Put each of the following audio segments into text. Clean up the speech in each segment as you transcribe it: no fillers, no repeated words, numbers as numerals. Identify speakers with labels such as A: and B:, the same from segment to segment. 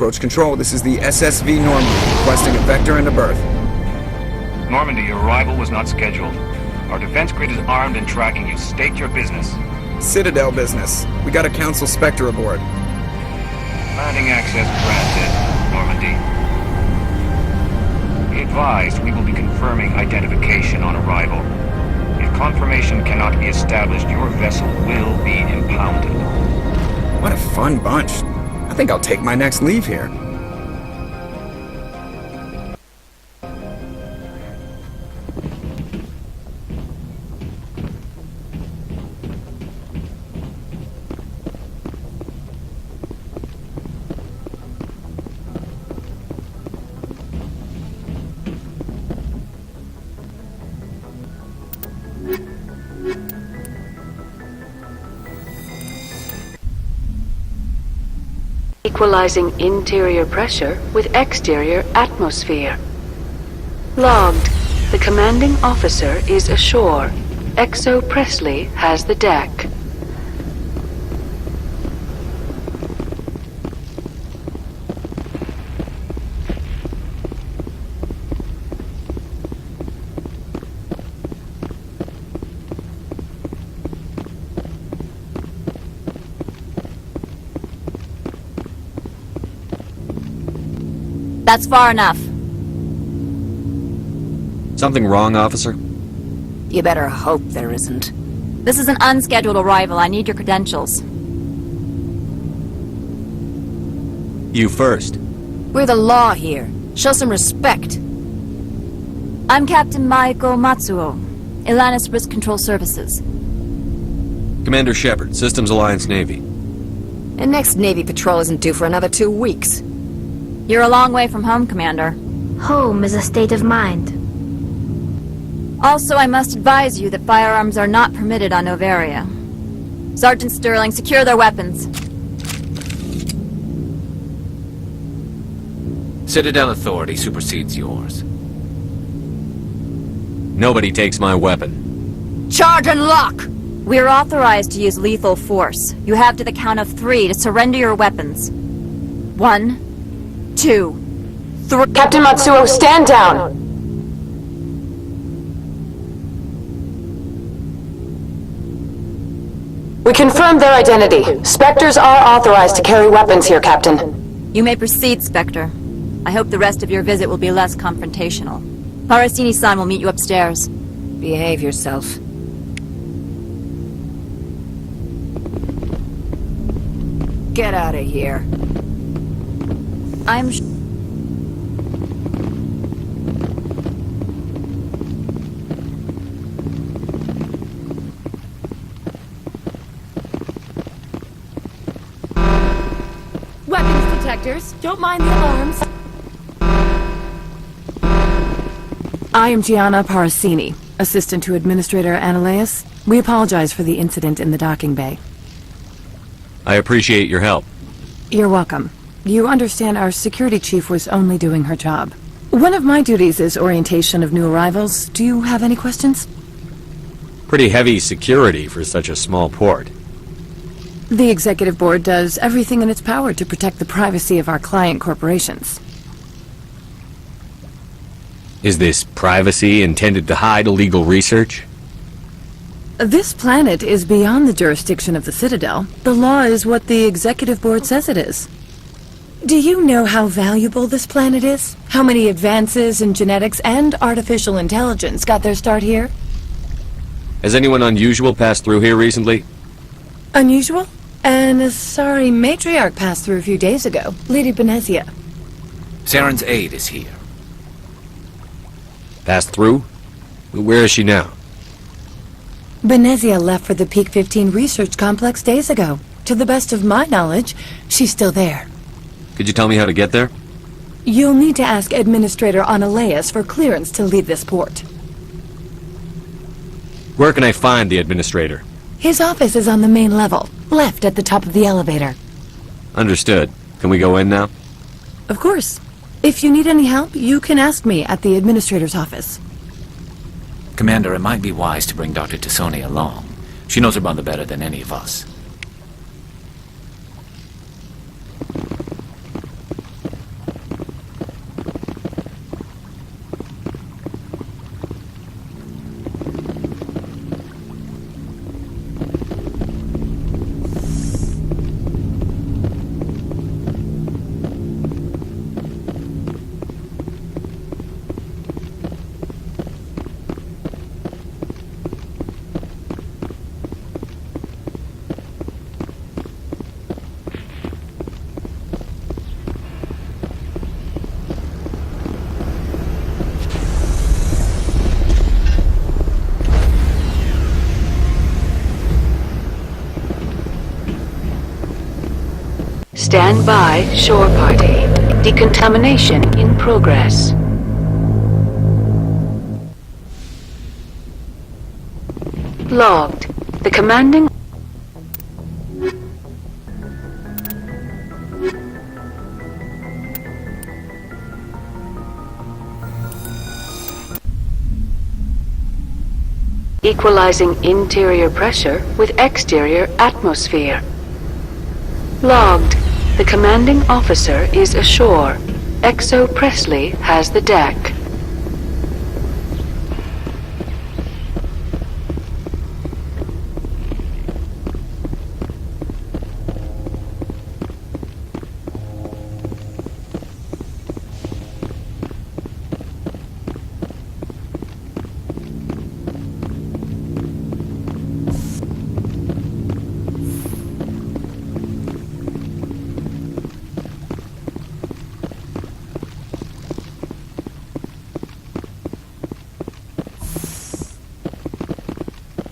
A: Approach control, this is the SSV Normandy, requesting a vector and a berth.
B: Normandy, your arrival was not scheduled. Our defense grid is armed and tracking you. State your business.
A: Citadel business. We got a Council Spectre aboard.
B: Landing access granted, Normandy. Be advised, we will be confirming identification on arrival. If confirmation cannot be established, your vessel will be impounded.
A: What a fun bunch. I think I'll take my next leave here.
C: Equalizing interior pressure with exterior atmosphere. Logged. The commanding officer is ashore. Exo Presley has the deck.
D: That's far enough.
E: Something wrong, officer?
F: You better hope there isn't.
D: This is an unscheduled arrival. I need your credentials.
E: You first.
F: We're the law here. Show some respect.
D: I'm Captain Maiko Matsuo, Atlantis Risk Control Services.
E: Commander Shepard, Systems Alliance Navy.
F: And next Navy patrol isn't due for another 2 weeks.
D: You're a long way from home, Commander.
G: Home is a state of mind.
D: Also, I must advise you that firearms are not permitted on Noveria. Sergeant Sterling, secure their weapons.
H: Citadel authority supersedes yours.
E: Nobody takes my weapon.
F: Charge and lock!
D: We're authorized to use lethal force. You have to the count of 3 to surrender your weapons. 1, 2, 3.
I: Captain Matsuo, stand down! We confirmed their identity. Spectres are authorized to carry weapons here, Captain.
D: You may proceed, Spectre. I hope the rest of your visit will be less confrontational. Parasini-san will meet you upstairs.
F: Behave yourself. Get out of here.
I: Weapons detectors. Don't mind the alarms.
J: I am Gianna Parasini, assistant to Administrator Analeas. We apologize for the incident in the docking bay.
E: I appreciate your help.
J: You're welcome. You understand our security chief was only doing her job. One of my duties is orientation of new arrivals. Do you have any questions?
E: Pretty heavy security for such a small port.
J: The Executive Board does everything in its power to protect the privacy of our client corporations.
E: Is this privacy intended to hide illegal research?
J: This planet is beyond the jurisdiction of the Citadel. The law is what the Executive Board says it is. Do you know how valuable this planet is? How many advances in genetics and artificial intelligence got their start here?
E: Has anyone unusual passed through here recently?
J: Unusual? An Asari matriarch passed through a few days ago, Lady Benezia.
H: Saren's aide is here.
E: Passed through? Where is she now?
J: Benezia left for the Peak 15 research complex days ago. To the best of my knowledge, she's still there.
E: Could you tell me how to get there?
J: You'll need to ask Administrator Analeas for clearance to leave this port.
E: Where can I find the Administrator?
J: His office is on the main level, left at the top of the elevator.
E: Understood. Can we go in now?
J: Of course. If you need any help, you can ask me at the Administrator's office.
H: Commander, it might be wise to bring Dr. Tassoni along. She knows her mother better than any of us.
C: Stand by, shore party. Decontamination in progress. Logged. The commanding... Equalizing interior pressure with exterior atmosphere. Logged. The commanding officer is ashore. XO Presley has the deck.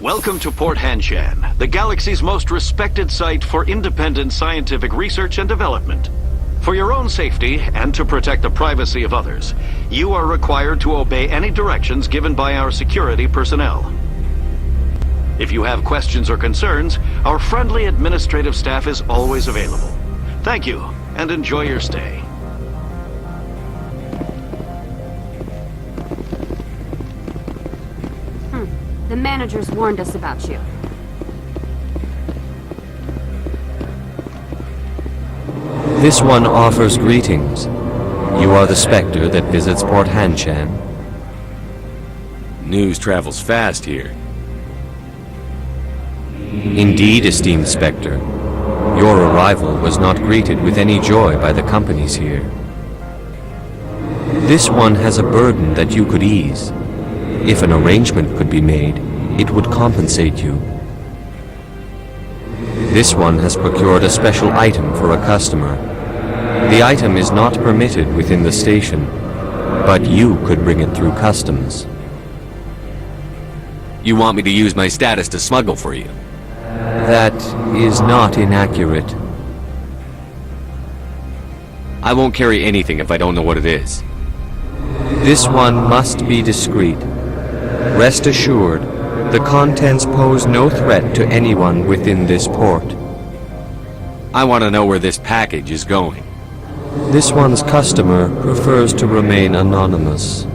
K: Welcome to Port Hanshan, the galaxy's most respected site for independent scientific research and development. For your own safety, and to protect the privacy of others, you are required to obey any directions given by our security personnel. If you have questions or concerns, our friendly administrative staff is always available. Thank you, and enjoy your stay.
D: The managers warned us about you.
E: This one offers greetings. You are the Spectre that visits Port Hanshan. News travels fast here. Indeed, esteemed Spectre. Your arrival was not greeted with any joy by the companies here. This one has a burden that you could ease. If an arrangement could be made, it would compensate you. This one has procured a special item for a customer. The item is not permitted within the station, but you could bring it through customs. You want me to use my status to smuggle for you? That is not inaccurate. I won't carry anything if I don't know what it is. This one must be discreet. Rest assured, the contents pose no threat to anyone within this port. I want to know where this package is going. This one's customer prefers to remain anonymous.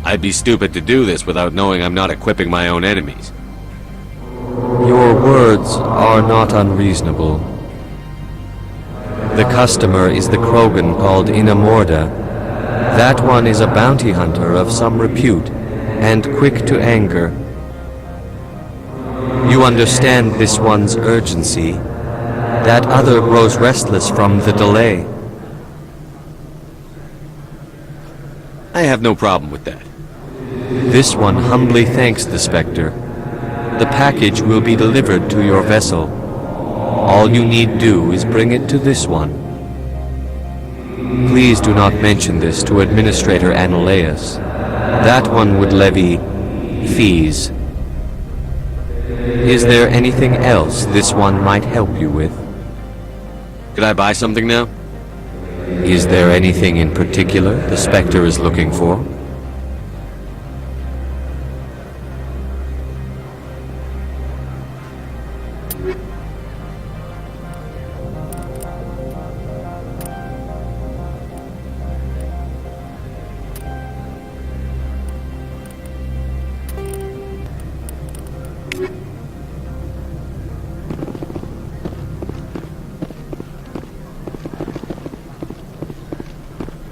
E: I'd be stupid to do this without knowing I'm not equipping my own enemies. Your words are not unreasonable. The customer is the Krogan called Inamorda. That one is a bounty hunter of some repute, and quick to anger. You understand this one's urgency. That other grows restless from the delay. I have no problem with that. This one humbly thanks the Spectre. The package will be delivered to your vessel. All you need do is bring it to this one. Please do not mention this to Administrator Annaleus. That one would levy fees. Is there anything else this one might help you with? Could I buy something now? Is there anything in particular the Spectre is looking for?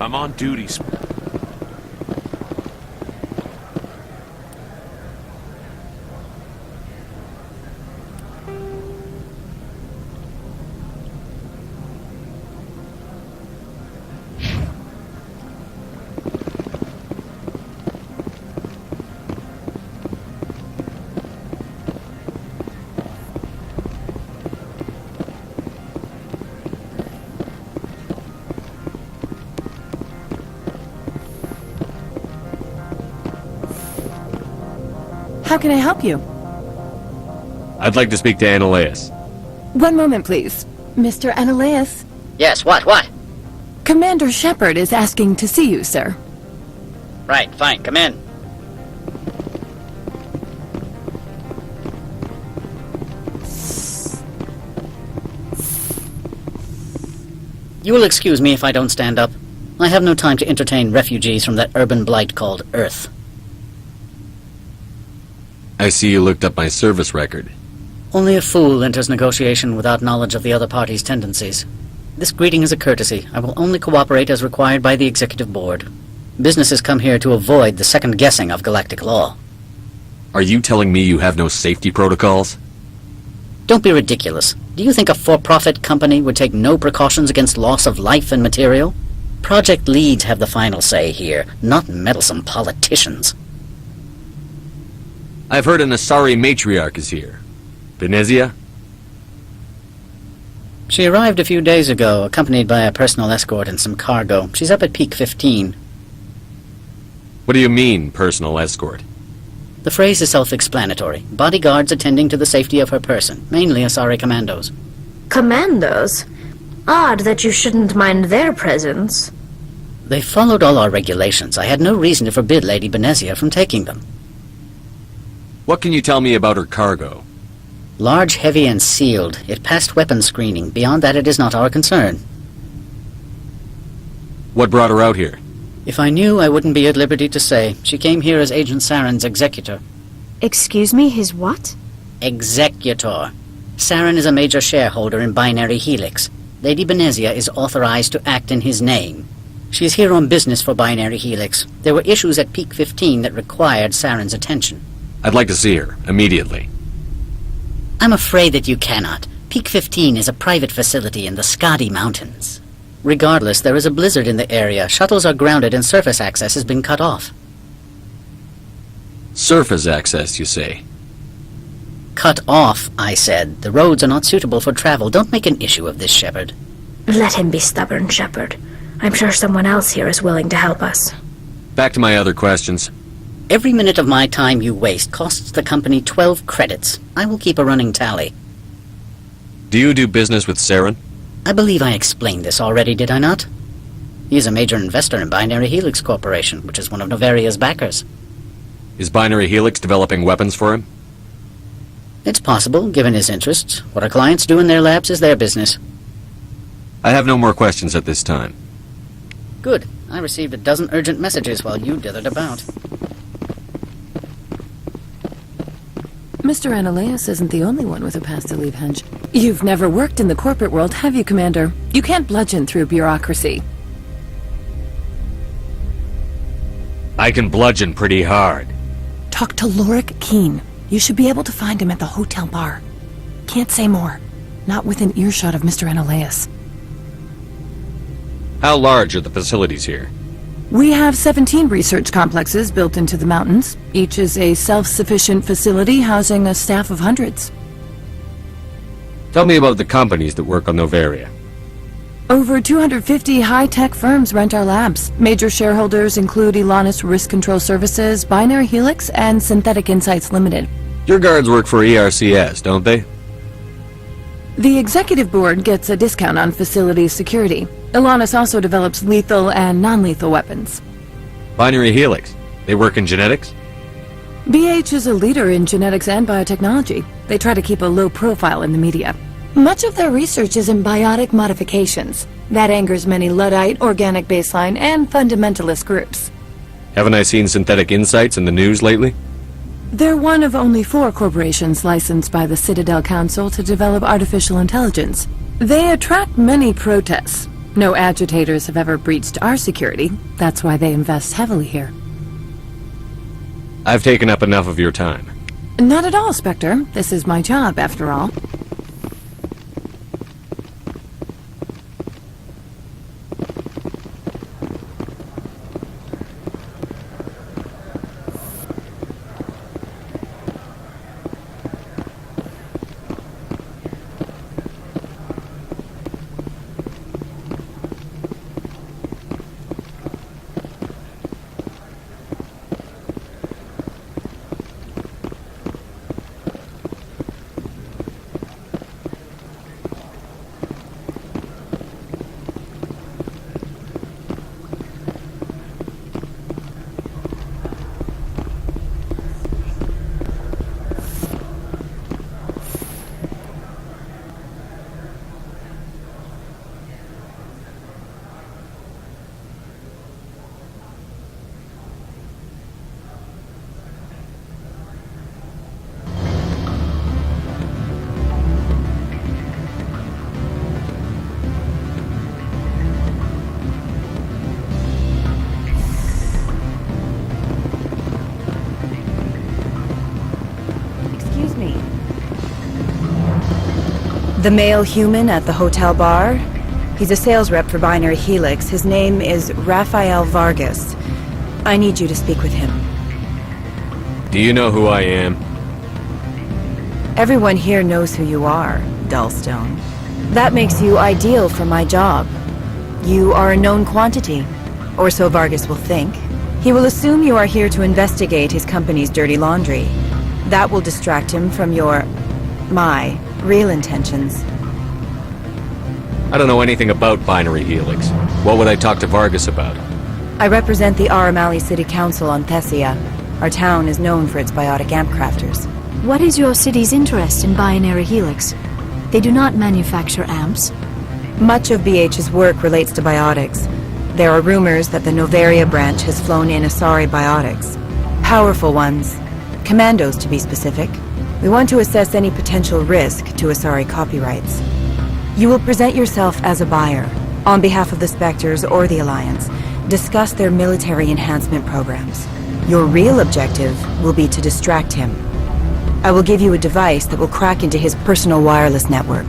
K: I'm on duty.
J: How can I help you?
E: I'd like to speak to Annaleus.
J: One moment, please. Mr. Ananias.
L: Yes, what?
J: Commander Shepard is asking to see you, sir.
L: Right, fine, come in. You will excuse me if I don't stand up. I have no time to entertain refugees from that urban blight called Earth.
E: I see you looked up my service record.
L: Only a fool enters negotiation without knowledge of the other party's tendencies. This greeting is a courtesy. I will only cooperate as required by the Executive Board. Businesses come here to avoid the second guessing of galactic law.
E: Are you telling me you have no safety protocols?
L: Don't be ridiculous. Do you think a for-profit company would take no precautions against loss of life and material? Project leads have the final say here, not meddlesome politicians.
E: I've heard an Asari matriarch is here. Venezia?
L: She arrived a few days ago, accompanied by a personal escort and some cargo. She's up at Peak 15.
E: What do you mean, personal escort?
L: The phrase is self-explanatory. Bodyguards attending to the safety of her person, mainly Asari commandos.
G: Commandos? Odd that you shouldn't mind their presence.
L: They followed all our regulations. I had no reason to forbid Lady Venezia from taking them.
E: What can you tell me about her cargo?
L: Large, heavy, and sealed. It passed weapons screening. Beyond that, it is not our concern.
E: What brought her out here?
L: If I knew, I wouldn't be at liberty to say. She came here as Agent Saren's executor.
G: Excuse me, his what?
L: Executor. Saren is a major shareholder in Binary Helix. Lady Venezia is authorized to act in his name. She is here on business for Binary Helix. There were issues at Peak 15 that required Saren's attention.
E: I'd like to see her, immediately.
L: I'm afraid that you cannot. Peak 15 is a private facility in the Skadi Mountains. Regardless, there is a blizzard in the area. Shuttles are grounded and surface access has been cut off.
E: Surface access, you say?
L: Cut off, I said. The roads are not suitable for travel. Don't make an issue of this, Shepard.
G: Let him be stubborn, Shepard. I'm sure someone else here is willing to help us.
E: Back to my other questions.
L: Every minute of my time you waste costs the company 12 credits. I will keep a running tally.
E: Do you do business with Saren?
L: I believe I explained this already, did I not? He is a major investor in Binary Helix Corporation, which is one of Noveria's backers.
E: Is Binary Helix developing weapons for him?
L: It's possible, given his interests. What our clients do in their labs is their business.
E: I have no more questions at this time.
L: Good. I received a dozen urgent messages while you dithered about.
J: Mr. Ananias isn't the only one with a past to leave Hench. You've never worked in the corporate world, have you, Commander? You can't bludgeon through bureaucracy.
E: I can bludgeon pretty hard.
J: Talk to Lorik Qui'in. You should be able to find him at the hotel bar. Can't say more. Not within earshot of Mr. Ananias.
E: How large are the facilities here?
J: We have 17 research complexes built into the mountains. Each is a self-sufficient facility housing a staff of hundreds.
E: Tell me about the companies that work on Noveria.
J: Over 250 high-tech firms rent our labs. Major shareholders include Elanus Risk Control Services, Binary Helix, and Synthetic Insights Limited.
E: Your guards work for ERCS, don't they?
J: The Executive Board gets a discount on facility security. Elanus also develops lethal and non-lethal weapons.
E: Binary Helix. They work in genetics?
J: BH is a leader in genetics and biotechnology. They try to keep a low profile in the media. Much of their research is in biotic modifications. That angers many Luddite, organic baseline, and fundamentalist groups.
E: Haven't I seen Synthetic Insights in the news lately?
J: They're one of only 4 corporations licensed by the Citadel Council to develop artificial intelligence. They attract many protests. No agitators have ever breached our security. That's why they invest heavily here.
E: I've taken up enough of your time.
J: Not at all, Spectre. This is my job, after all. The male human at the hotel bar? He's a sales rep for Binary Helix. His name is Rafael Vargas. I need you to speak with him.
E: Do you know who I am?
J: Everyone here knows who you are, Dullstone. That makes you ideal for my job. You are a known quantity, or so Vargas will think. He will assume you are here to investigate his company's dirty laundry. That will distract him from my real intentions.
E: I don't know anything about Binary Helix. What would I talk to Vargas about?
J: I represent the Aramali City Council on Thessia. Our town is known for its biotic amp crafters.
C: What is your city's interest in Binary Helix? They do not manufacture amps.
J: Much of BH's work relates to biotics. There are rumors that the Noveria branch has flown in Asari biotics. Powerful ones. Commandos, to be specific. We want to assess any potential risk to Asari copyrights. You will present yourself as a buyer, on behalf of the Spectres or the Alliance. Discuss their military enhancement programs. Your real objective will be to distract him. I will give you a device that will crack into his personal wireless network.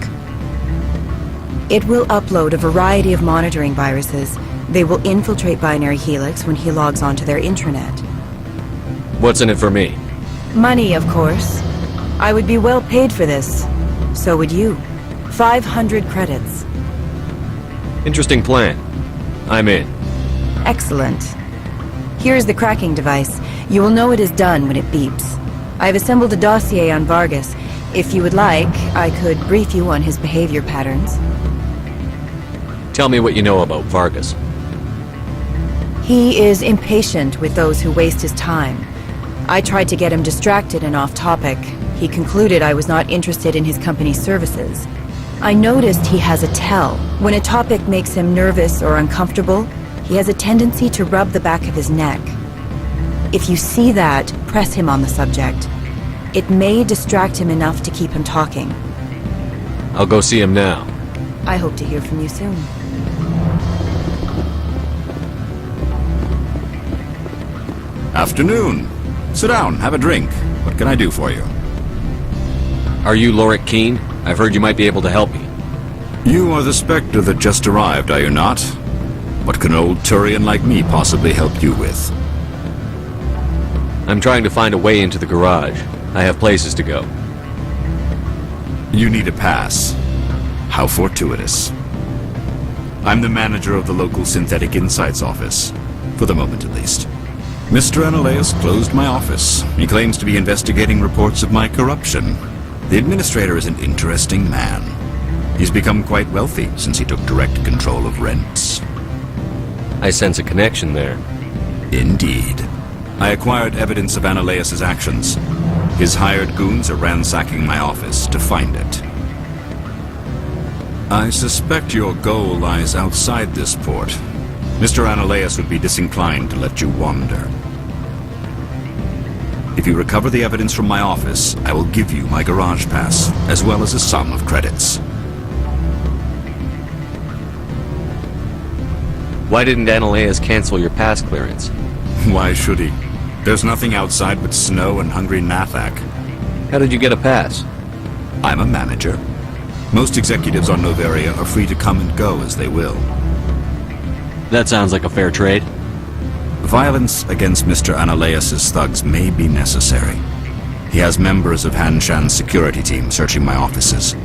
J: It will upload a variety of monitoring viruses. They will infiltrate Binary Helix when he logs onto their intranet.
E: What's in it for me?
J: Money, of course. I would be well paid for this. So would you. 500 credits.
E: Interesting plan. I'm in.
J: Excellent. Here's the cracking device. You will know it is done when it beeps. I've assembled a dossier on Vargas. If you would like, I could brief you on his behavior patterns.
E: Tell me what you know about Vargas.
J: He is impatient with those who waste his time. I tried to get him distracted and off topic. He concluded I was not interested in his company's services. I noticed he has a tell. When a topic makes him nervous or uncomfortable, he has a tendency to rub the back of his neck. If you see that, press him on the subject. It may distract him enough to keep him talking.
E: I'll go see him now.
J: I hope to hear from you soon.
M: Afternoon. Sit down, have a drink. What can I do for you?
E: Are you Lorik Qui'in? I've heard you might be able to help me.
M: You are the Spectre that just arrived, are you not? What can an old Turian like me possibly help you with?
E: I'm trying to find a way into the garage. I have places to go.
M: You need a pass. How fortuitous. I'm the manager of the local Synthetic Insights office. For the moment, at least. Mr. Analeus closed my office. He claims to be investigating reports of my corruption. The administrator is an interesting man. He's become quite wealthy since he took direct control of rents.
E: I sense a connection there.
M: Indeed. I acquired evidence of Analeus' actions. His hired goons are ransacking my office to find it. I suspect your goal lies outside this port. Mr. Analeus would be disinclined to let you wander. If you recover the evidence from my office, I will give you my garage pass, as well as a sum of credits.
E: Why didn't Analeus cancel your pass clearance?
M: Why should he? There's nothing outside but snow and hungry Nathak.
E: How did you get a pass?
M: I'm a manager. Most executives on Noveria are free to come and go as they will.
E: That sounds like a fair trade.
M: Violence against Mr. Analeus' thugs may be necessary. He has members of Hanshan's security team searching my offices.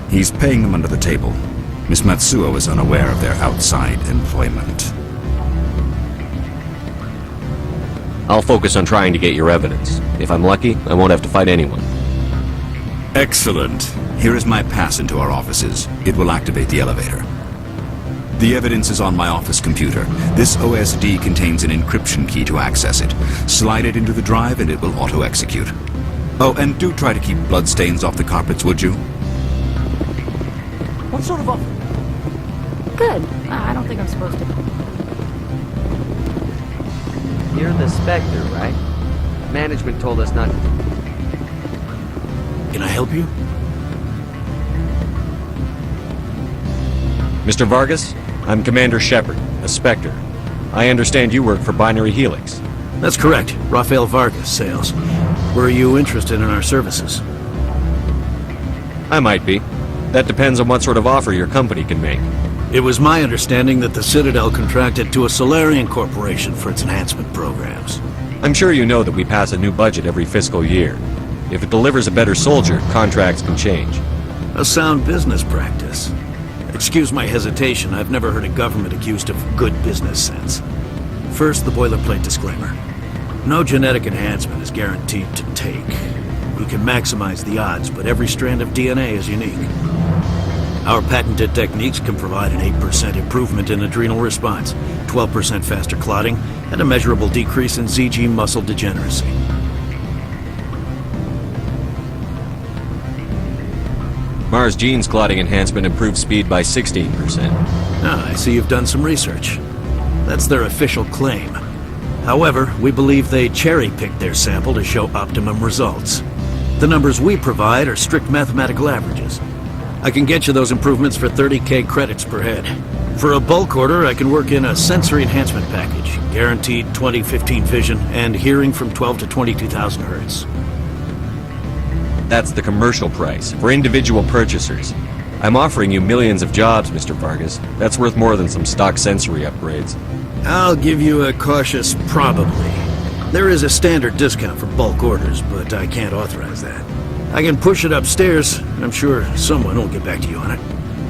M: He's paying them under the table. Miss Matsuo is unaware of their outside employment.
E: I'll focus on trying to get your evidence. If I'm lucky, I won't have to fight anyone.
M: Excellent. Here is my pass into our offices. It will activate the elevator. The evidence is on my office computer. This OSD contains an encryption key to access it. Slide it into the drive and it will auto-execute. Oh, and do try to keep bloodstains off the carpets, would you?
N: What sort of offer?
D: Good. I don't think I'm supposed to.
E: You're the Spectre, right? Management told us not to.
N: Can I help you?
E: Mr. Vargas, I'm Commander Shepard, a Spectre. I understand you work for Binary Helix.
N: That's correct. Rafael Vargas, sales. Were you interested in our services?
E: I might be. That depends on what sort of offer your company can make.
N: It was my understanding that the Citadel contracted to a Solarian corporation for its enhancement programs.
E: I'm sure you know that we pass a new budget every fiscal year. If it delivers a better soldier, contracts can change.
N: A sound business practice. Excuse my hesitation, I've never heard a government accused of good business sense. First, the boilerplate disclaimer. No genetic enhancement is guaranteed to take. We can maximize the odds, but every strand of DNA is unique. Our patented techniques can provide an 8% improvement in adrenal response, 12% faster clotting, and a measurable decrease in ZG muscle degeneracy.
E: Mars Gene's clotting enhancement improves speed by 16%.
N: Ah, I see you've done some research. That's their official claim. However, we believe they cherry-picked their sample to show optimum results. The numbers we provide are strict mathematical averages. I can get you those improvements for 30k credits per head. For a bulk order, I can work in a sensory enhancement package, guaranteed 20/15 vision, and hearing from 12 to 22,000 hertz.
E: That's the commercial price, for individual purchasers. I'm offering you millions of jobs, Mr. Vargas. That's worth more than some stock sensory upgrades.
N: I'll give you a cautious probably. There is a standard discount for bulk orders, but I can't authorize that. I can push it upstairs. I'm sure someone will get back to you on it.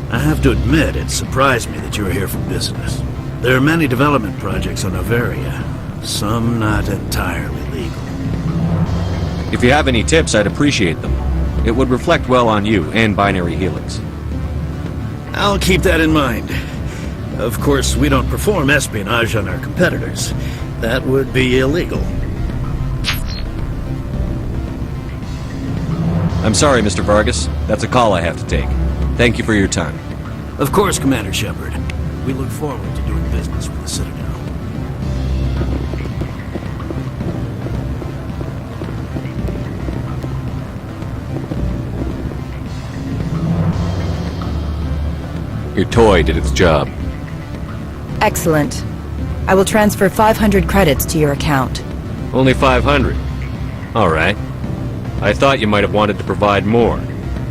N: I have to admit, it surprised me that you were here for business. There are many development projects on Noveria, some not entirely legal.
E: If you have any tips, I'd appreciate them. It would reflect well on you and Binary Helix.
N: I'll keep that in mind. Of course, we don't perform espionage on our competitors. That would be illegal.
E: I'm sorry, Mr. Vargas. That's a call I have to take. Thank you for your time.
N: Of course, Commander Shepard. We look forward to doing business with the Citadel.
E: Your toy did its job.
O: Excellent. I will transfer 500 credits to your account.
E: Only 500. All right. I thought you might have wanted to provide more.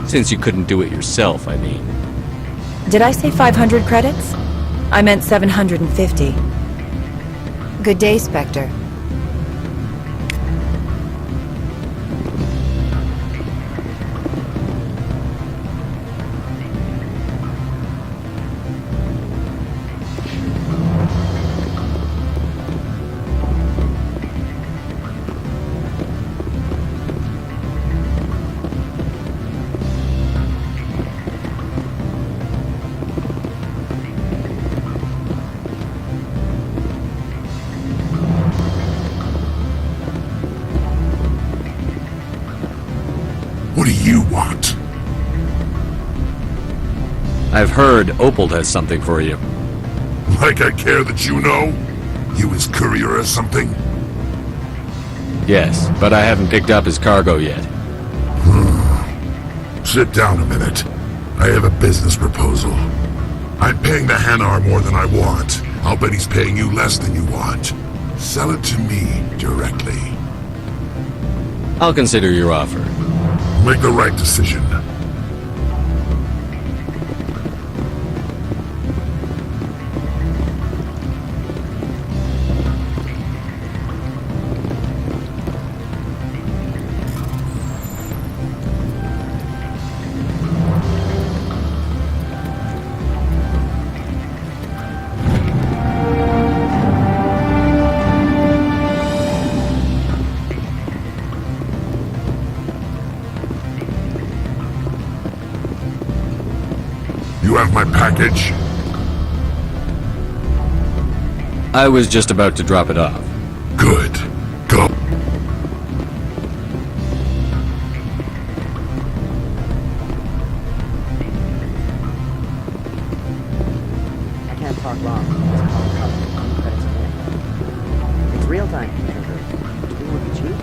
E: Since you couldn't do it yourself, I mean.
O: Did I say 500 credits? I meant 750. Good day, Spectre.
P: What do you want?
E: I've heard Opal has something for you.
P: Like I care that you know? You his courier or something?
E: Yes, but I haven't picked up his cargo yet.
P: Sit down a minute. I have a business proposal. I'm paying the Hanar more than I want. I'll bet he's paying you less than you want. Sell it to me directly.
E: I'll consider your offer.
P: Make the right decision. You have my package?
E: I was just about to drop it off.
P: Good. Go.
Q: I can't talk long. This call covered. Credits in. It's real time, Commander. Do you think it would be cheap?